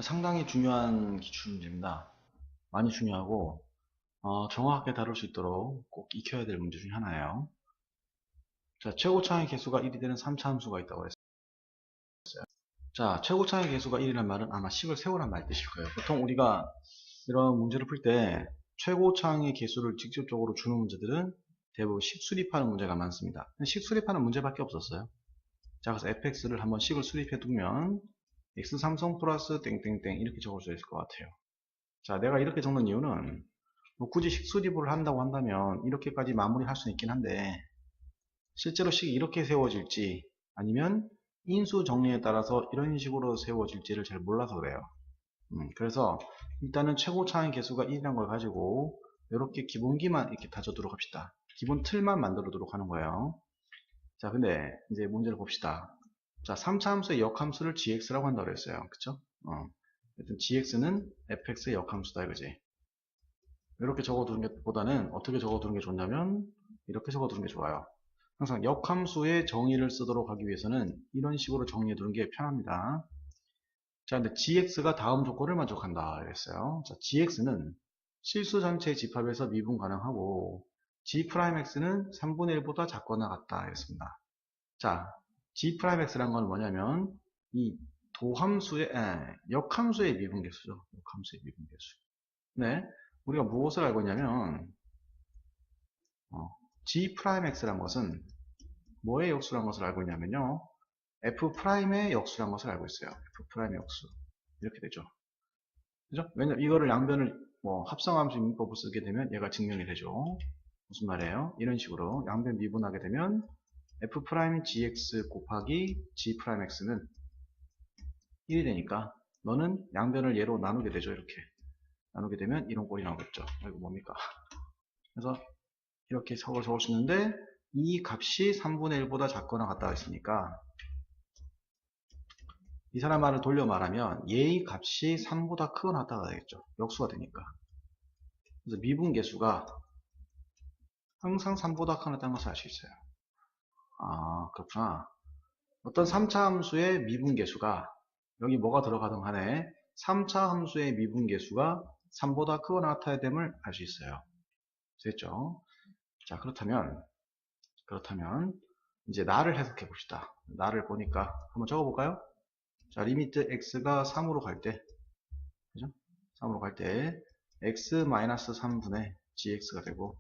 상당히 중요한 기출 문제입니다. 많이 중요하고 정확하게 다룰 수 있도록 꼭 익혀야 될 문제 중에 하나예요. 자, 최고차의 개수가 1이 되는 3차 함수가 있다고 했어요. 자, 최고차의 개수가 1이란 말은 아마 식을 세우란 말 뜻일 거예요. 보통 우리가 이런 문제를 풀 때 최고차의 개수를 직접적으로 주는 문제들은 대부분 식 수립하는 문제가 많습니다. 식 수립하는 문제밖에 없었어요. 자, 그래서 fx를 한번 식을 수립해 두면 x3성 플러스 땡땡땡 이렇게 적을 수 있을 것 같아요. 자, 내가 이렇게 적는 이유는 뭐 굳이 식 수립을 한다고 한다면 이렇게까지 마무리할 수는 있긴 한데 실제로 식이 이렇게 세워질지 아니면 인수 정리에 따라서 이런 식으로 세워질지를 잘 몰라서 그래요. 그래서 일단은 최고차의 개수가 1이라는 걸 가지고 이렇게 기본기만 이렇게 다져두도록 합시다. 기본 틀만 만들어 두도록 하는 거예요. 자, 근데 이제 문제를 봅시다. 자, 3차 함수의 역함수를 gx라고 한다고 그랬어요. 그쵸? 일단 gx는 fx의 역함수다 이거지. 이렇게 적어두는 게 보다는 어떻게 적어두는 게 좋냐면 이렇게 적어두는 게 좋아요. 항상 역함수의 정의를 쓰도록 하기 위해서는 이런 식으로 정리해 두는 게 편합니다. 자, 근데 gx가 다음 조건을 만족한다 이랬어요. 자, gx는 실수 전체의 집합에서 미분 가능하고 g'x는 3분의 1보다 작거나 같다 이랬습니다. 자, g'x란 건 뭐냐면 이 역함수의 미분계수죠. 역함수의 미분계수. 네, 우리가 무엇을 알고 있냐면 g'x란 것은 뭐의 역수란 것을 알고 있냐면요. f'의 역수란 것을 알고 있어요. f'의 역수. 이렇게 되죠. 그죠? 왜냐면 이거를 양변을 합성함수 미분법을 쓰게 되면 얘가 증명이 되죠. 무슨 말이에요? 이런 식으로 양변 미분하게 되면 f'gx 곱하기 g'x는 1이 되니까 너는 양변을 얘로 나누게 되죠. 이렇게 나누게 되면 이런 꼴이 나오겠죠. 이거 뭡니까? 그래서 이렇게 적을 수 있는데 이 값이 3분의 1보다 작거나 같다 했으니까 이 사람 말을 돌려 말하면 얘의 값이 3보다 크거나 같다가 되겠죠. 역수가 되니까. 그래서 미분계수가 항상 3보다 크거나 같다는 것을 알 수 있어요. 아, 그렇구나. 어떤 3차 함수의 미분계수가 여기 뭐가 들어가든 간에 3차 함수의 미분계수가 3보다 크거나 같아야 됨을 알 수 있어요. 됐죠? 자, 그렇다면 이제 나를 해석해 봅시다. 나를 보니까 한번 적어볼까요? 자, 리미트 x가 3으로 갈 때, 그죠? 3으로 갈 때 x-3분의 gx가 되고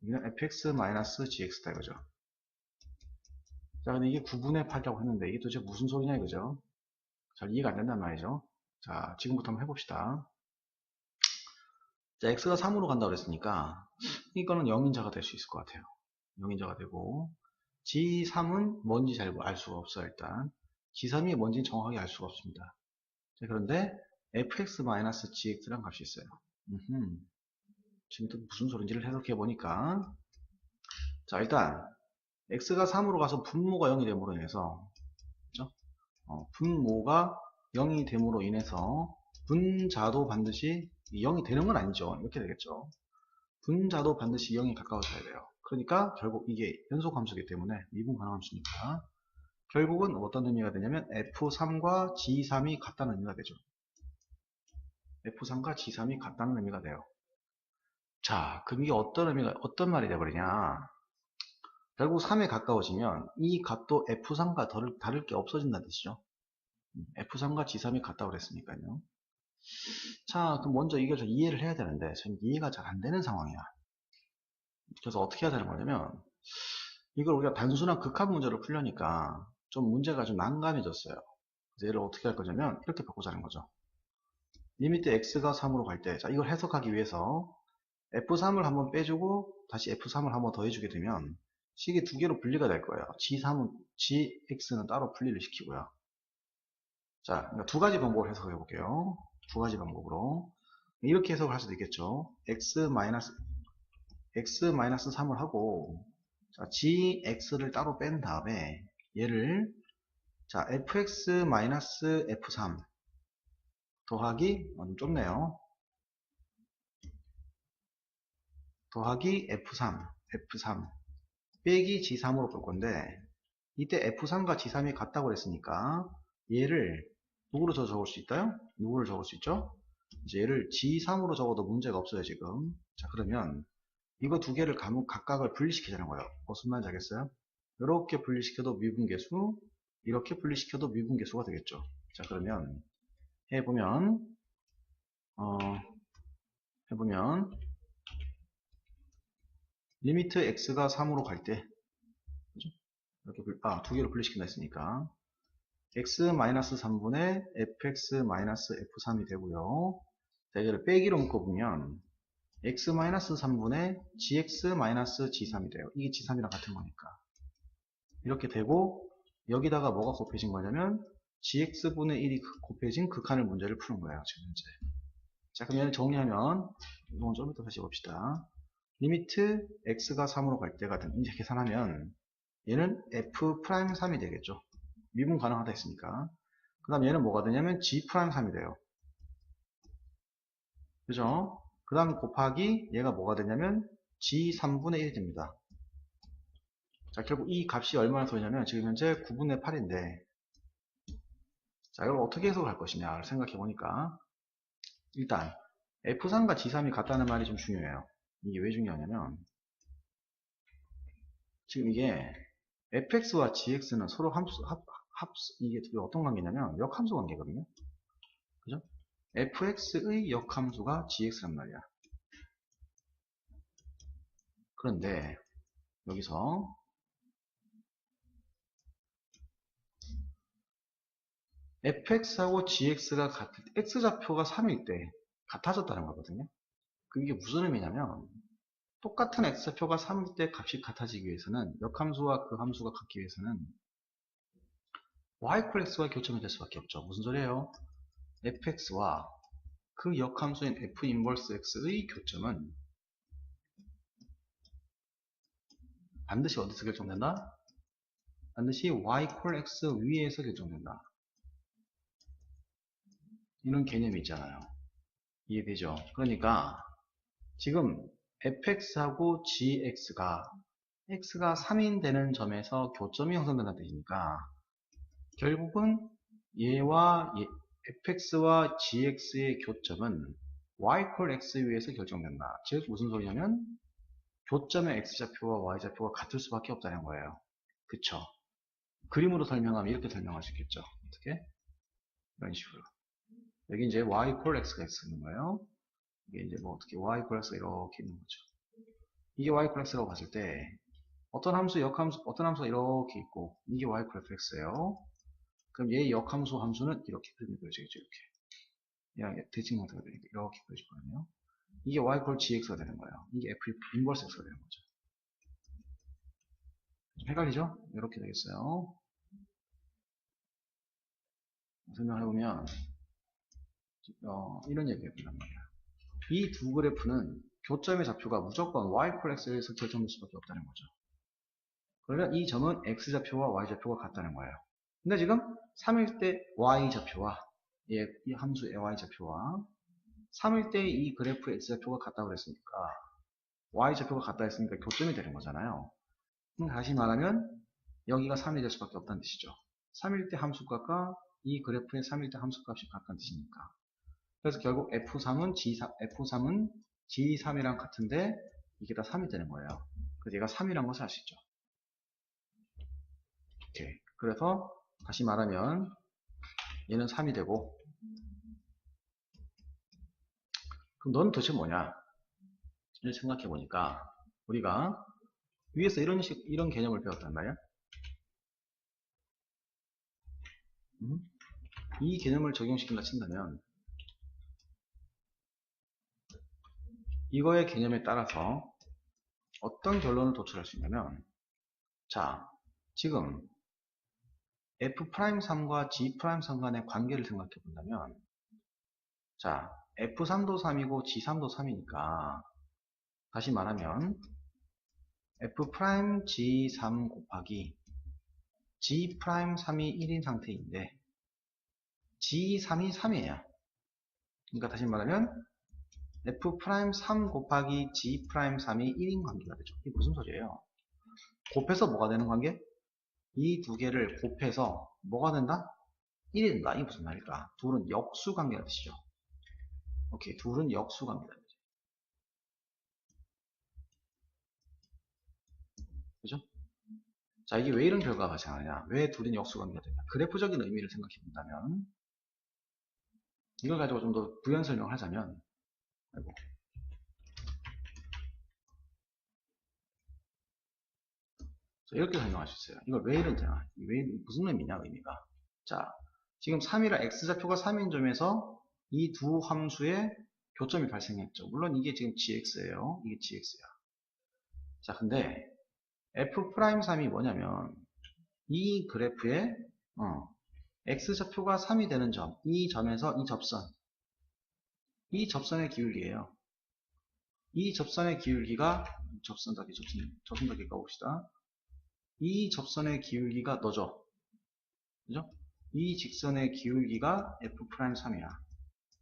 여기는 fx-gx다 이거죠. 자, 근데 이게 9분의 8이라고 했는데 이게 도대체 무슨 소리냐 이거죠. 잘 이해가 안 된단 말이죠. 자, 지금부터 한번 해봅시다. 자, x가 3으로 간다고 그랬으니까 이거는 0인자가 될 수 있을 것 같아요. 0인자가 되고 g3은 뭔지 잘 알 수가 없어요. 일단 g3이 뭔지는 정확하게 알 수가 없습니다. 자, 그런데 fx-gx라는 값이 있어요. 지금 또 무슨 소린지를 해석해 보니까 자, 일단 x가 3으로 가서 분모가 0이 됨으로 인해서 그렇죠? 분모가 0이 됨으로 인해서 분자도 반드시 0이 되는 건 아니죠. 이렇게 되겠죠. 분자도 반드시 0에 가까워져야 돼요. 그러니까 결국 이게 연속함수이기 때문에 미분 가능함수니까 결국은 어떤 의미가 되냐면 F3과 G3이 같다는 의미가 되죠. F3과 G3이 같다는 의미가 돼요. 자, 그럼 이게 어떤 말이 돼버리냐. 결국 3에 가까워지면 이 값도 F3과 다를 게 없어진다는 뜻이죠. F3과 G3이 같다고 그랬으니까요. 자, 그럼 먼저 이걸 좀 이해를 해야 되는데 지금 이해가 잘 안 되는 상황이야. 그래서 어떻게 해야 되는 거냐면 이걸 우리가 단순한 극한 문제로 풀려니까 좀 문제가 좀 난감해졌어요. 그래서 얘를 어떻게 할 거냐면 이렇게 바꾸자는 거죠. 리미트 x가 3으로 갈 때, 자, 이걸 해석하기 위해서 f3을 한번 빼주고 다시 f3을 한번 더해주게 되면 식이 두 개로 분리가 될 거예요. gx는 따로 분리를 시키고요. 자, 그러니까 두 가지 방법을 해석해 볼게요. 두 가지 방법으로 이렇게 해석을 할 수도 있겠죠. x-3을 하고 자, gx를 따로 뺀 다음에 얘를 자, fx-f3 더하기 좀 좁네요. 더하기 f3 빼기 g3으로 볼 건데 이때 f3과 g3이 같다고 그랬으니까 얘를 누구로 적을 수 있다요? 누구를 적을 수 있죠? 이제 얘를 G3으로 적어도 문제가 없어요, 지금. 자, 그러면 이거 두 개를 각각을 분리시키자는 거예요. 무슨 말인지 알겠어요? 이렇게 분리시켜도 미분계수, 이렇게 분리시켜도 미분계수가 되겠죠. 자, 그러면 해보면 리미트 x가 3으로 갈 때, 그죠? 이렇게 두 개를 분리시킨다 했으니까 x-3분의 fx-f3이 되고요. 자, 이거를 빼기로 묶어보면 x-3분의 gx-g3이 돼요. 이게 g3이랑 같은 거니까. 이렇게 되고, 여기다가 뭐가 곱해진 거냐면 gx분의 1이 곱해진 극한을 문제를 푸는 거예요, 지금 현재. 자, 그럼 얘를 정리하면, 이건 좀 이따 다시 봅시다. 리미트 x가 3으로 갈 때가 이제 계산하면 얘는 f'3이 되겠죠. 미분 가능하다 했으니까. 그 다음 얘는 뭐가 되냐면 g'3이 돼요. 그죠? 그 다음 곱하기 얘가 뭐가 되냐면 g3분의 1이 됩니다. 자, 결국 이 값이 얼마나 소리냐면 지금 현재 9분의 8인데, 자, 이걸 어떻게 해석할 것이냐를 생각해 보니까, 일단 f3과 g3이 같다는 말이 좀 중요해요. 이게 왜 중요하냐면, 지금 이게 fx와 gx는 서로 이게 둘이 어떤 관계냐면 역함수 관계거든요. 그죠? fx의 역함수가 gx란 말이야. 그런데 여기서 fx하고 gx가 같을 때, x좌표가 3일 때 같아졌다는 거거든요. 그게 무슨 의미냐면, 똑같은 x좌표가 3일 때 값이 같아지기 위해서는, 역함수와 그 함수가 같기 위해서는 y=x와 교점이 될 수밖에 없죠. 무슨 소리예요? fx와 그 역함수인 f 인버스 x의 교점은 반드시 어디서 결정된다? 반드시 y=x 위에서 결정된다. 이런 개념이 있잖아요. 이해되죠? 그러니까 지금 fx하고 gx가 x가 3인 되는 점에서 교점이 형성된다는 뜻이니까, 결국은 얘와 fx와 gx의 교점은 y=x 위에서 결정된다. 즉 무슨 소리냐면 교점의 x좌표와 y좌표가 같을 수밖에 없다는 거예요. 그쵸? 그림으로 설명하면 이렇게 설명할 수 있겠죠. 어떻게? 이런 식으로. 여기 이제 y=x가 있는 거예요. 이게 이제 뭐 어떻게 y=x가 이렇게 있는 거죠. 이게 y=x라고 봤을 때 어떤 함수 어떤 함수가 이렇게 있고, 이게 y=x예요. 그럼 얘의 역함수 함수는 이렇게 그림이 그려지겠죠. 이렇게 그냥 대칭 형태가 되니까 이렇게 그려지거든요. 이게 y=gx가 되는 거예요. 이게 f 인버스 x가 되는 거죠. 좀 헷갈리죠? 이렇게 되겠어요. 설명해보면 이런 얘기가 된단 말이야. 이 두 그래프는 교점의 좌표가 무조건 y=x에서 결정될 수밖에 없다는 거죠. 그러면 이 점은 x좌표와 y좌표가 같다는 거예요. 근데 지금 3일 때 y좌표와 이 함수의 y좌표와 3일 때 이 그래프의 x좌표가 같다고 그랬으니까 y좌표가 같다 했으니까 교점이 되는 거잖아요. 다시 말하면 여기가 3이 될 수밖에 없다는 뜻이죠. 3일 때 함수값과 이 그래프의 3일 때 함수값이 같다는 뜻이니까. 그래서 결국 F3은 G3이랑 같은데 이게 다 3이 되는 거예요. 그래서 얘가 3이란 것을 알 수 있죠. 오케이. 그래서 다시 말하면 얘는 3이 되고, 그럼 넌 도대체 뭐냐? 이를 생각해 보니까 우리가 위에서 이런 개념을 배웠단 말이야. 이 개념을 적용시킨다 친다면 이거의 개념에 따라서 어떤 결론을 도출할 수 있냐면, 자, 지금 F'3과 G'3 간의 관계를 생각해 본다면, 자, F3도 3이고 G3도 3이니까 다시 말하면 F'G3 곱하기 G'3이 1인 상태인데 G3이 3이에요. 그러니까 다시 말하면 F'3 곱하기 G'3이 1인 관계가 되죠. 이게 무슨 소리예요? 곱해서 뭐가 되는 관계? 이 두 개를 곱해서 뭐가 된다? 1이 된다. 이게 무슨 말일까? 둘은 역수관계라는 뜻이죠. 오케이, 둘은 역수관계다. 그죠? 자, 이게 왜 이런 결과가 발생하느냐? 왜 둘은 역수관계가 되냐? 그래프적인 의미를 생각해 본다면, 이걸 가지고 좀 더 부연 설명을 하자면, 아이고. 자, 이렇게 설명할 수 있어요. 이걸 왜 이러냐? 무슨 의미냐, 의미가. 자, 지금 3이라 x좌표가 3인 점에서 이 두 함수의 교점이 발생했죠. 물론 이게 지금 gx예요. 이게 gx야. 자, 근데 f'3이 뭐냐면 이 그래프에 x좌표가 3이 되는 점, 이 점에서 이 접선의 기울기예요. 이 접선의 기울기가 접선답게 가봅시다. 이 접선의 기울기가 너죠. 그죠? 이 직선의 기울기가 f'3이야.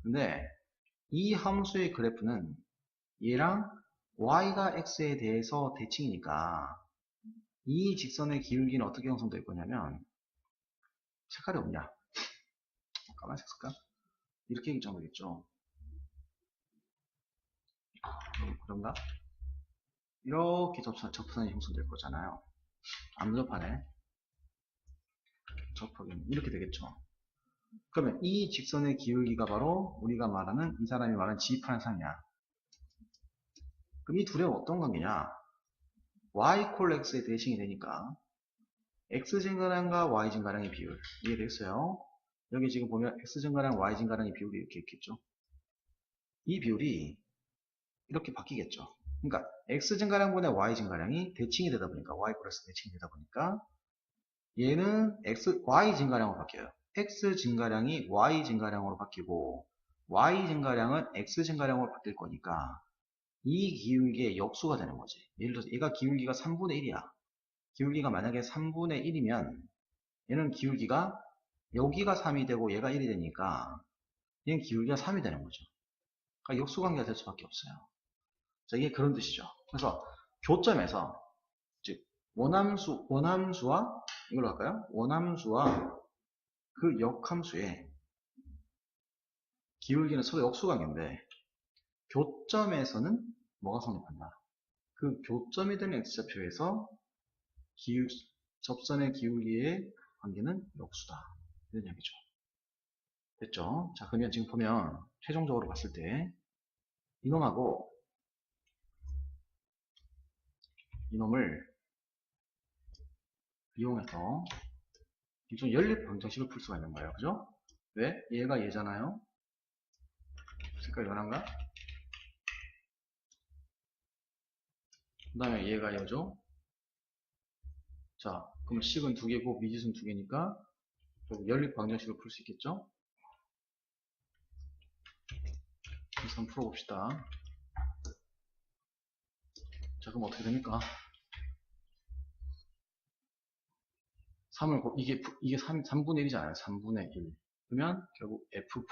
근데 이 함수의 그래프는 얘랑 y가 x에 대해서 대칭이니까 이 직선의 기울기는 어떻게 형성될 거냐면 색깔이 없냐? 까만색 색깔? 이렇게 결정되겠죠. 그런가? 이렇게 접선이 형성될 거잖아요. 안 접하네. 접하기는 이렇게 되겠죠. 그러면 이 직선의 기울기가 바로 우리가 말하는 이 사람이 말하는 G'3이야. 그럼 이 둘의 어떤 관계냐? Y 콜 X의 대칭이 되니까 X 증가량과 Y 증가량의 비율 이해되겠어요? 여기 지금 보면 X 증가량, Y 증가량의 비율이 이렇게 있겠죠. 이 비율이 이렇게 바뀌겠죠. 그러니까 X 증가량분의 Y 증가량이 대칭이 되다 보니까 Y 플러스 대칭이 되다 보니까 얘는 Y 증가량으로 바뀌어요. X 증가량이 Y 증가량으로 바뀌고 Y 증가량은 X 증가량으로 바뀔 거니까 이 기울기의 역수가 되는 거지. 예를 들어서 얘가 기울기가 3분의 1이야. 기울기가 만약에 3분의 1이면 얘는 기울기가 여기가 3이 되고 얘가 1이 되니까 얘는 기울기가 3이 되는 거죠. 그러니까 역수관계가 될 수밖에 없어요. 자, 이게 그런 뜻이죠. 그래서 교점에서 즉 원함수와 이걸로 할까요? 원함수와 그 역함수의 기울기는 서로 역수관계인데 교점에서는 뭐가 성립한다? 그 교점이 되는 x좌표에서 접선의 기울기의 관계는 역수다. 이런 얘기죠. 됐죠? 자, 그러면 지금 보면 최종적으로 봤을 때 이놈하고 이놈을 이용해서 일종의 연립 방정식을 풀 수가 있는 거예요. 그죠? 왜? 얘가 얘잖아요. 색깔이 연한가? 그 다음에 얘가 얘죠. 자, 그럼 식은 두 개고 미지수는 두 개니까 결국 연립 방정식을 풀 수 있겠죠? 그래서 한번 풀어봅시다. 자, 그럼 어떻게 됩니까? 3을 이게 3분의 1이잖아요. 3분의 1. 그러면 결국 f'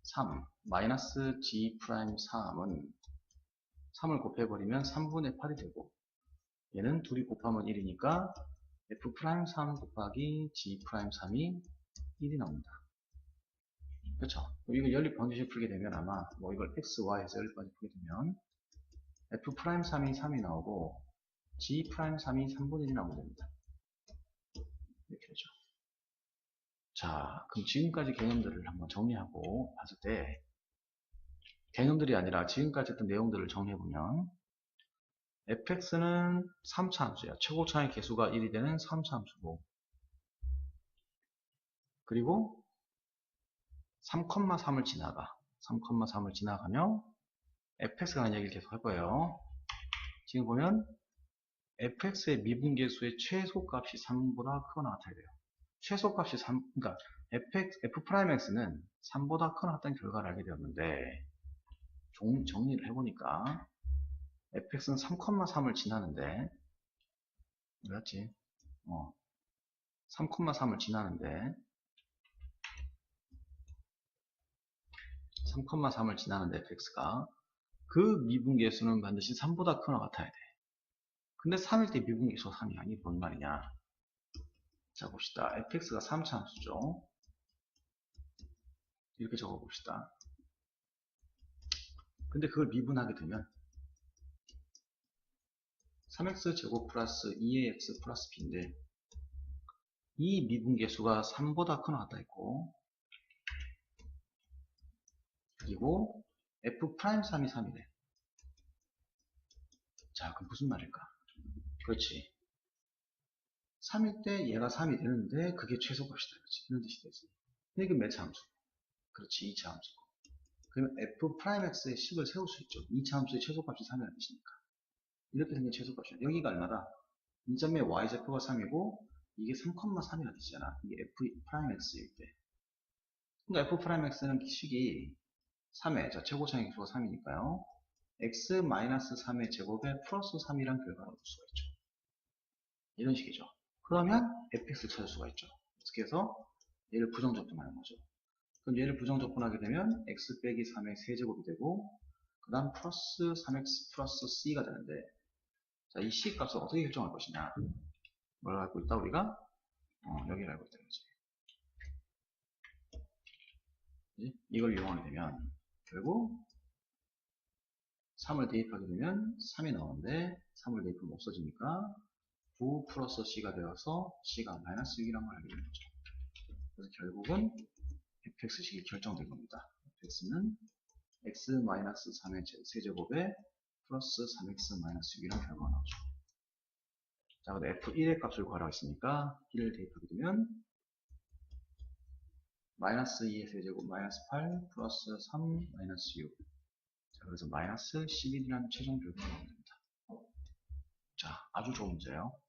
3 마이너스 g' 3은 3을 곱해버리면 3분의 8이 되고 얘는 둘이 곱하면 1이니까 f'3 곱하기 g'3이 1이 나옵니다. 그렇죠? 이거 연립 방정식 풀게 되면 아마 뭐 이걸 x, y에서 연립 방정식 풀게 되면 f'3이 3이 나오고 g'3이 3분의 1이 나오게 됩니다. 이렇게 되죠. 자, 그럼 지금까지 개념들을 한번 정리하고 봤을 때 개념들이 아니라 지금까지 했던 내용들을 정리해보면 fx는 3차 함수야. 최고차의 개수가 1이 되는 3차 함수고 그리고 3,3을 지나가 3,3을 지나가며 fx가 하는 얘기를 계속 할 거예요. 지금 보면 fx의 미분계수의 최소값이 3보다 크거나 같아야 돼요. 최소값이 3, 그러니까 f'x는 3보다 크거나 같다는 결과를 알게 되었는데 정리를 해보니까 fx는 3,3을 지나는데 맞지? 3,3을 지나는데 3,3을 지나는데 fx가 그 미분계수는 반드시 3보다 크거나 같아야 돼. 근데 3일 때 미분계수가 3이야. 이게 뭔 말이냐? 자 봅시다. fx가 3차 함수죠. 이렇게 적어봅시다. 근데 그걸 미분하게 되면 3x제곱 플러스 2ax 플러스 b인데 이 미분계수가 3보다 크나 같다 했고 그리고 f'3이 3이래. 자, 그럼 무슨 말일까? 그렇지. 3일 때 얘가 3이 되는데 그게 최소값이다. 그렇지. 이런 뜻이 되지. 이게 매차 함수. 그렇지. 2차 함수고. 그러면 f'x의 식을 세울 수 있죠. 2차 함수의 최소값이 3이라는 뜻이니까. 이렇게 생긴 최소값이야. 여기가 얼마다? 이 점의 y좌표가 3이고 이게 3,3이라는 뜻이잖아. 이게 f'x일 때. 그러니까 f'x는 식이 3의 자, 최고차의 개수가 3이니까요. x-3의 제곱에 플러스 3이란 결과를 얻을 수가 있죠. 이런 식이죠. 그러면 fx를 찾을 수가 있죠. 어떻게 해서 얘를 부정접근하는 거죠. 그럼 얘를 부정접근하게 되면 x 빼기 3의 세제곱이 되고 그 다음 플러스 3x 플러스 c가 되는데 자, 이 c 값을 어떻게 결정할 것이냐. 뭘 알고 있다 우리가? 여기를 알고 있다는 거지. 그치? 이걸 이용하게 되면 결국 3을 대입하게 되면 3이 나오는데 3을 대입하면 없어지니까 9 플러스 c가 되어서 c가 마이너스 6이라는 걸 알게 되는 거죠. 그래서 결국은 fx식이 결정된 겁니다. fx는 x-3의 세제곱에 플러스 3x 마이너스 6이라는 결과가 나오죠. 자, 근데 f1의 값을 구하라고 했으니까 1을 대입하게 되면 마이너스 2의 세제곱 마이너스 8 플러스 3 마이너스 6. 자, 그래서 마이너스 11이라는 최종 결과가 나옵니다. 자, 아주 좋은 문제예요.